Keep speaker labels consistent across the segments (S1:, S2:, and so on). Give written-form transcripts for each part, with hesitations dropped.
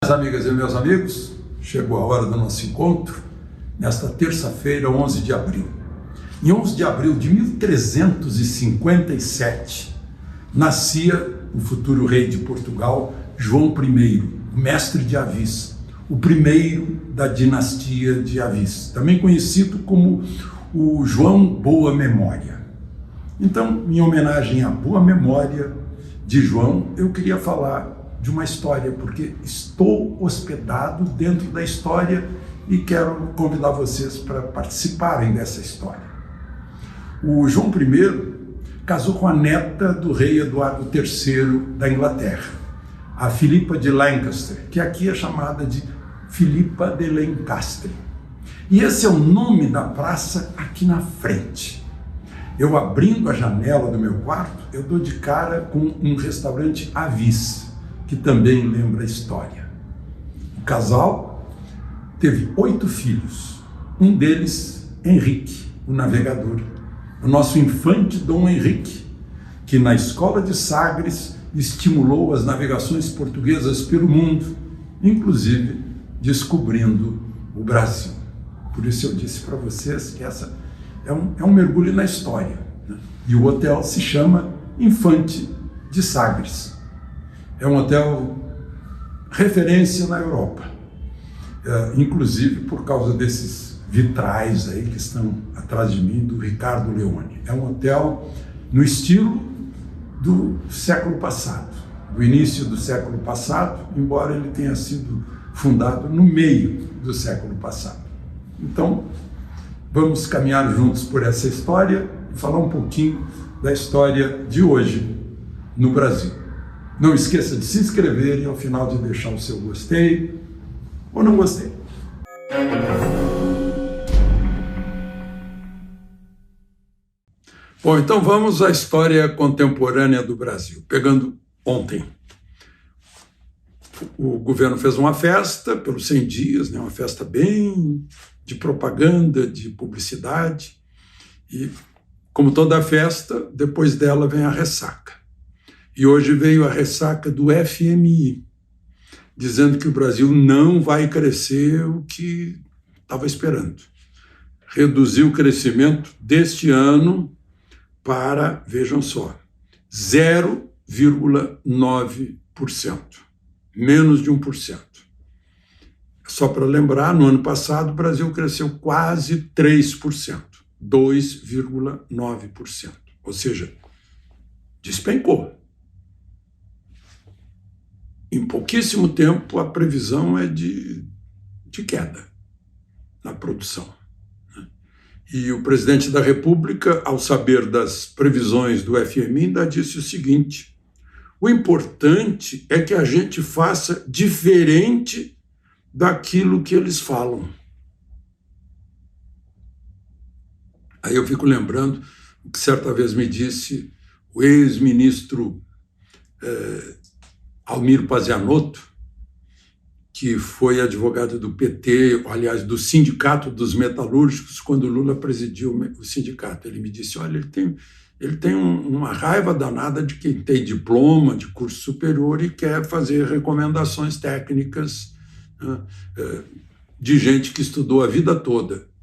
S1: Minhas amigas e meus amigos, chegou a hora do nosso encontro, nesta terça-feira, 11 de abril. Em 11 de abril de 1357, nascia o futuro rei de Portugal, João I, o mestre de Avis, o primeiro da dinastia de Avis, também conhecido como o João Boa Memória. Então, em homenagem à boa memória de João, eu queria falar de uma história, porque estou hospedado dentro da história e quero convidar vocês para participarem dessa história. O João I casou com a neta do rei Eduardo III da Inglaterra, a Filipa de Lancaster, que aqui é chamada de Filipa de Lencastre. E esse é o nome da praça aqui na frente. Eu abrindo a janela do meu quarto, eu dou de cara com um restaurante Avis, que também lembra a história. O casal teve 8 filhos, um deles, Henrique, o navegador, o nosso infante Dom Henrique, que na escola de Sagres estimulou as navegações portuguesas pelo mundo, inclusive descobrindo o Brasil. Por isso eu disse para vocês que essa é um mergulho na história, né? E o hotel se chama Infante de Sagres. É um hotel referência na Europa, inclusive por causa desses vitrais aí que estão atrás de mim, do Ricardo Leone. É um hotel no estilo do século passado, do início do século passado, embora ele tenha sido fundado no meio do século passado. Então, vamos caminhar juntos por essa história e falar um pouquinho da história de hoje no Brasil. Não esqueça de se inscrever e ao final de deixar o seu gostei ou não gostei. Bom, então vamos à história contemporânea do Brasil, pegando ontem. O governo fez uma festa pelos 100 dias, né, uma festa bem de propaganda, de publicidade, e como toda festa, depois dela vem a ressaca. E hoje veio a ressaca do FMI, dizendo que o Brasil não vai crescer o que estava esperando. Reduziu o crescimento deste ano para, vejam só, 0,9%, menos de 1%. Só para lembrar, no ano passado o Brasil cresceu quase 3%, 2,9%, ou seja, despencou. Em pouquíssimo tempo, a previsão é de queda na produção. E o presidente da República, ao saber das previsões do FMI, ainda disse o seguinte: o importante é que a gente faça diferente daquilo que eles falam. Aí eu fico lembrando o que certa vez me disse o ex-ministro Almir Pazianotto, que foi advogado do PT, aliás, do Sindicato dos Metalúrgicos, quando Lula presidiu o sindicato. Ele me disse, olha, ele tem uma raiva danada de quem tem diploma de curso superior e quer fazer recomendações técnicas, né, de gente que estudou a vida toda.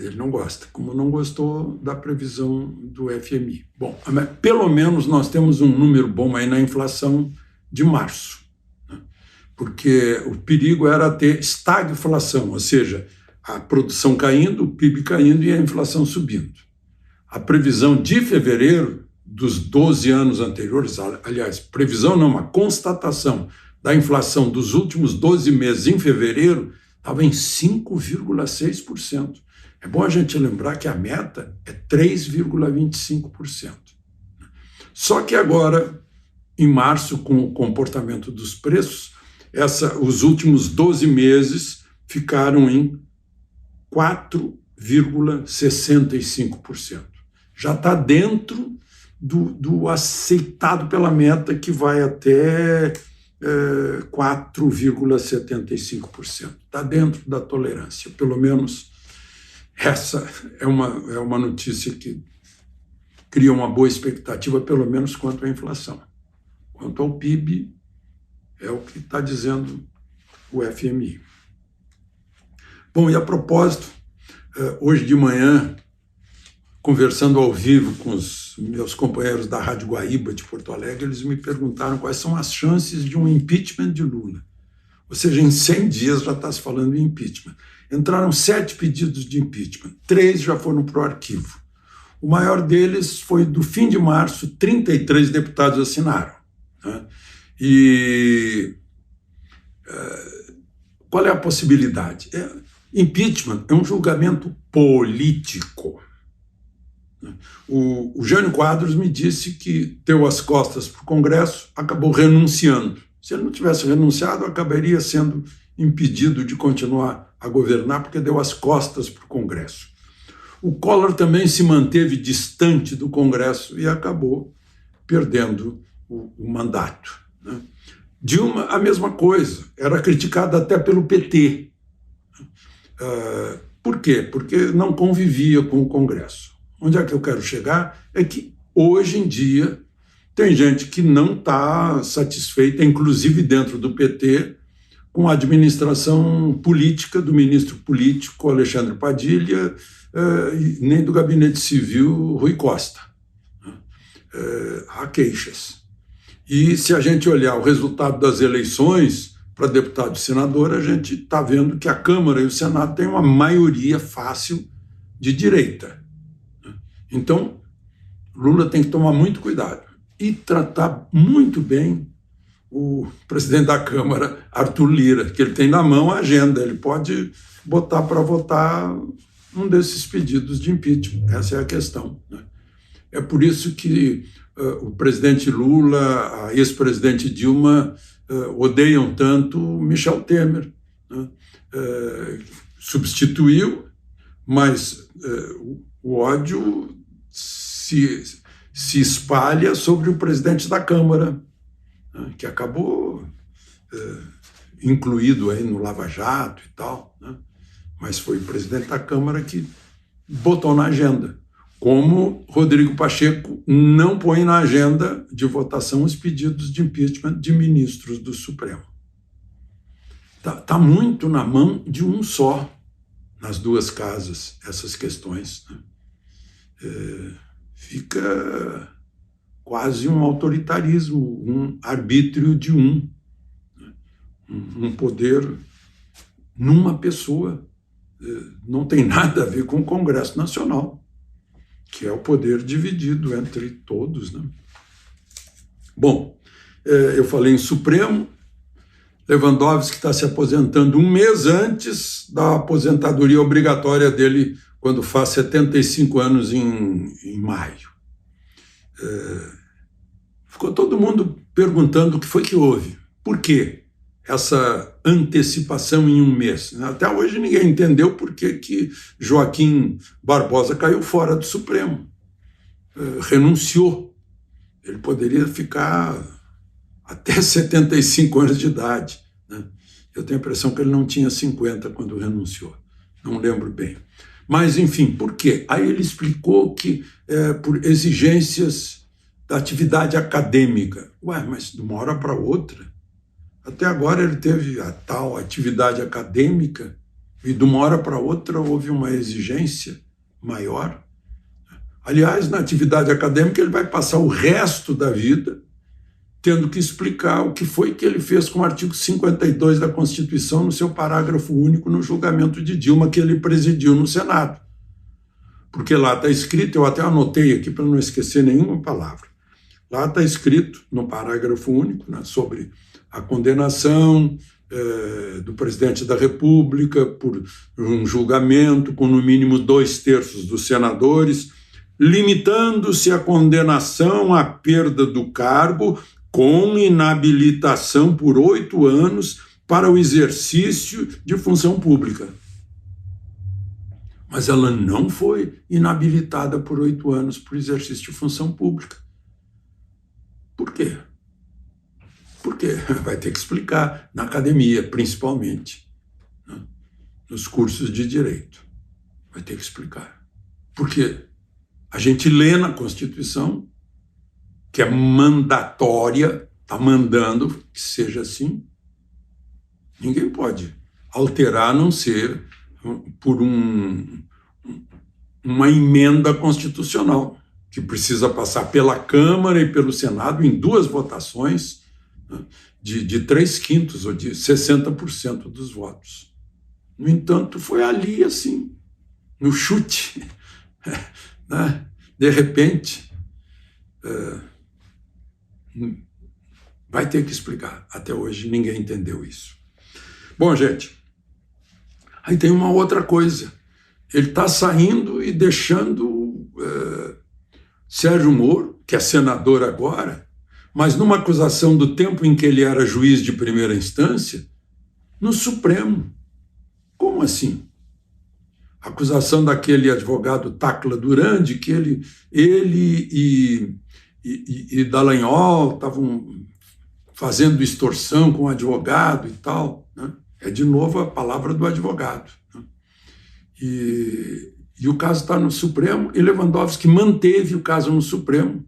S1: Ele não gosta, como não gostou da previsão do FMI. Bom, pelo menos nós temos um número bom aí na inflação de março, né? Porque o perigo era ter estagflação, ou seja, a produção caindo, o PIB caindo e a inflação subindo. A previsão de fevereiro dos 12 anos anteriores, aliás, previsão não, uma constatação da inflação dos últimos 12 meses em fevereiro, estava em 5,6%. É bom a gente lembrar que a meta é 3,25%. Só que agora, em março, com o comportamento dos preços, os últimos 12 meses ficaram em 4,65%. Já está dentro do aceitado pela meta, que vai até 4,75%. Está dentro da tolerância, pelo menos. Essa é uma notícia que cria uma boa expectativa, pelo menos quanto à inflação. Quanto ao PIB, É o que está dizendo o FMI. Bom, e a propósito, hoje de manhã, conversando ao vivo com os meus companheiros da Rádio Guaíba de Porto Alegre, eles me perguntaram quais são as chances de um impeachment de Lula. Ou seja, em 100 dias já está se falando em impeachment. Entraram 7 pedidos de impeachment, 3 já foram para o arquivo. O maior deles foi do fim de março, 33 deputados assinaram, né? E qual é a possibilidade? Impeachment é um julgamento político. O Jânio Quadros me disse que deu as costas para o Congresso, acabou renunciando. Se ele não tivesse renunciado, acabaria sendo impedido de continuar a governar, porque deu as costas para o Congresso. O Collor também se manteve distante do Congresso e acabou perdendo o mandato, né? Dilma, a mesma coisa, era criticada até pelo PT. Por quê? Porque não convivia com o Congresso. Onde é que eu quero chegar? É que hoje em dia tem gente que não está satisfeita, inclusive dentro do PT, com a administração política do ministro político Alexandre Padilha, nem do gabinete civil Rui Costa. Há queixas. E se a gente olhar o resultado das eleições para deputado e senador, a gente está vendo que a Câmara e o Senado têm uma maioria fácil de direita. Então, Lula tem que tomar muito cuidado e tratar muito bem o presidente da Câmara, Arthur Lira, que ele tem na mão a agenda, ele pode botar para votar um desses pedidos de impeachment. Essa é a questão, né? É por isso que o presidente Lula, a ex-presidente Dilma odeiam tanto Michel Temer, né? Substituiu, mas o ódio se espalha sobre o presidente da Câmara, né? Que acabou incluído aí no Lava Jato e tal, né? Mas foi o presidente da Câmara que botou na agenda. Como Rodrigo Pacheco não põe na agenda de votação os pedidos de impeachment de ministros do Supremo. Tá muito na mão de um só, nas duas casas, essas questões, né? Fica quase um autoritarismo, um arbítrio de um, né? Um poder numa pessoa. Não tem nada a ver com o Congresso Nacional, que é o poder dividido entre todos, né? Bom, eu falei em Supremo. Lewandowski está se aposentando um mês antes da aposentadoria obrigatória dele, quando faz 75 anos em maio. Ficou todo mundo perguntando o que foi que houve. Por quê essa antecipação em um mês? Até hoje ninguém entendeu por que Joaquim Barbosa caiu fora do Supremo. Renunciou. Ele poderia ficar até 75 anos de idade, né? Eu tenho a impressão que ele não tinha 50 quando renunciou. Não lembro bem. Mas, enfim, por quê? Aí ele explicou que por exigências da atividade acadêmica. Ué, mas de uma hora para outra? Até agora ele teve a tal atividade acadêmica e de uma hora para outra houve uma exigência maior. Aliás, na atividade acadêmica ele vai passar o resto da vida tendo que explicar o que foi que ele fez com o artigo 52 da Constituição no seu parágrafo único no julgamento de Dilma, que ele presidiu no Senado. Porque lá está escrito, eu até anotei aqui para não esquecer nenhuma palavra, lá está escrito no parágrafo único, né, sobre a condenação do presidente da República por um julgamento com no mínimo 2/3 dos senadores, limitando-se a condenação à perda do cargo com inabilitação por 8 anos para o exercício de função pública. Mas ela não foi inabilitada por 8 anos para o exercício de função pública. Por quê? Porque vai ter que explicar na academia, principalmente, né? Nos cursos de direito. Vai ter que explicar. Porque a gente lê na Constituição que é mandatória, está mandando que seja assim. Ninguém pode alterar a não ser por uma emenda constitucional, que precisa passar pela Câmara e pelo Senado em 2 votações, né, de 3/5 ou de 60% dos votos. No entanto, foi ali assim, no chute, né? De repente, vai ter que explicar. Até hoje ninguém entendeu isso. Bom, gente, aí tem uma outra coisa. Ele está saindo e deixando Sérgio Moro, que é senador agora, mas numa acusação do tempo em que ele era juiz de primeira instância, no Supremo. Como assim? A acusação daquele advogado Tacla Duran, de que ele e Dallagnol estavam fazendo extorsão com o advogado e tal, né? É de novo a palavra do advogado, né? E o caso está no Supremo, e Lewandowski manteve o caso no Supremo,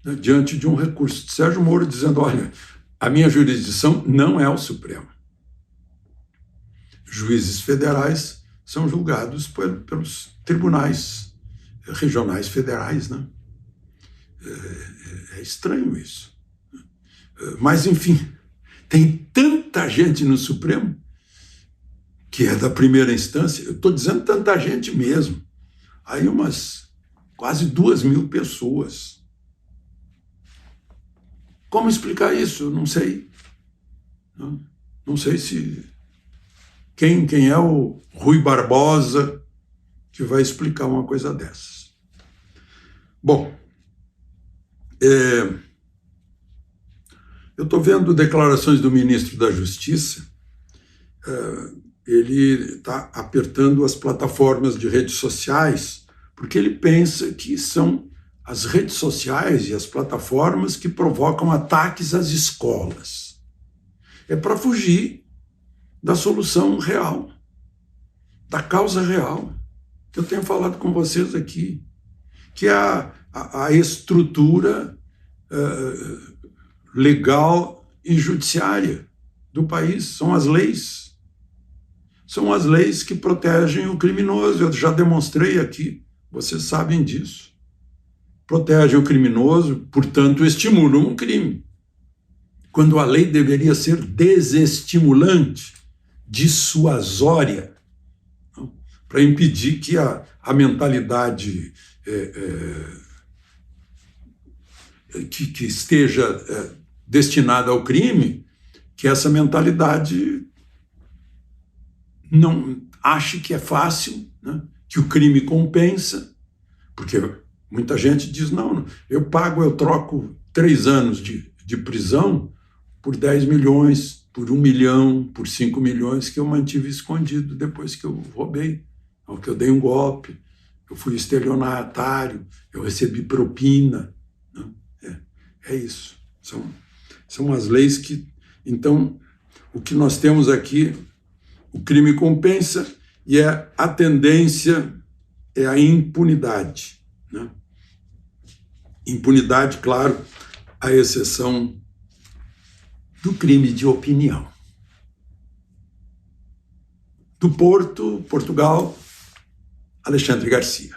S1: né, diante de um recurso de Sérgio Moro, dizendo: olha, a minha jurisdição não é o Supremo. Juízes federais são julgados pelos tribunais regionais federais, né? É estranho isso. Mas, enfim, tem tanta gente no Supremo que é da primeira instância, eu estou dizendo tanta gente mesmo, aí umas quase 2.000 pessoas. Como explicar isso? Eu não sei. Não sei se... Quem é o Rui Barbosa que vai explicar uma coisa dessas? Bom, eu estou vendo declarações do ministro da Justiça. Ele está apertando as plataformas de redes sociais, porque ele pensa que são as redes sociais e as plataformas que provocam ataques às escolas. É para fugir da solução real, da causa real, que eu tenho falado com vocês aqui, que é a estrutura legal e judiciária do país, são as leis. São as leis que protegem o criminoso, eu já demonstrei aqui, vocês sabem disso. Protegem o criminoso, portanto, estimulam o crime. Quando a lei deveria ser desestimulante, dissuasória, para impedir que a mentalidade que esteja destinada ao crime, que essa mentalidade não ache que é fácil, né? Que o crime compensa, porque muita gente diz: não, eu troco 3 anos de prisão por 10 milhões, por 1 milhão, por 5 milhões que eu mantive escondido depois que eu roubei, ou que eu dei um golpe, eu fui estelionatário, eu recebi propina, né? É isso. São as leis que... Então, o que nós temos aqui, o crime compensa, e a tendência é a impunidade, né? Impunidade, claro, à exceção do crime de opinião. Do Porto, Portugal, Alexandre Garcia.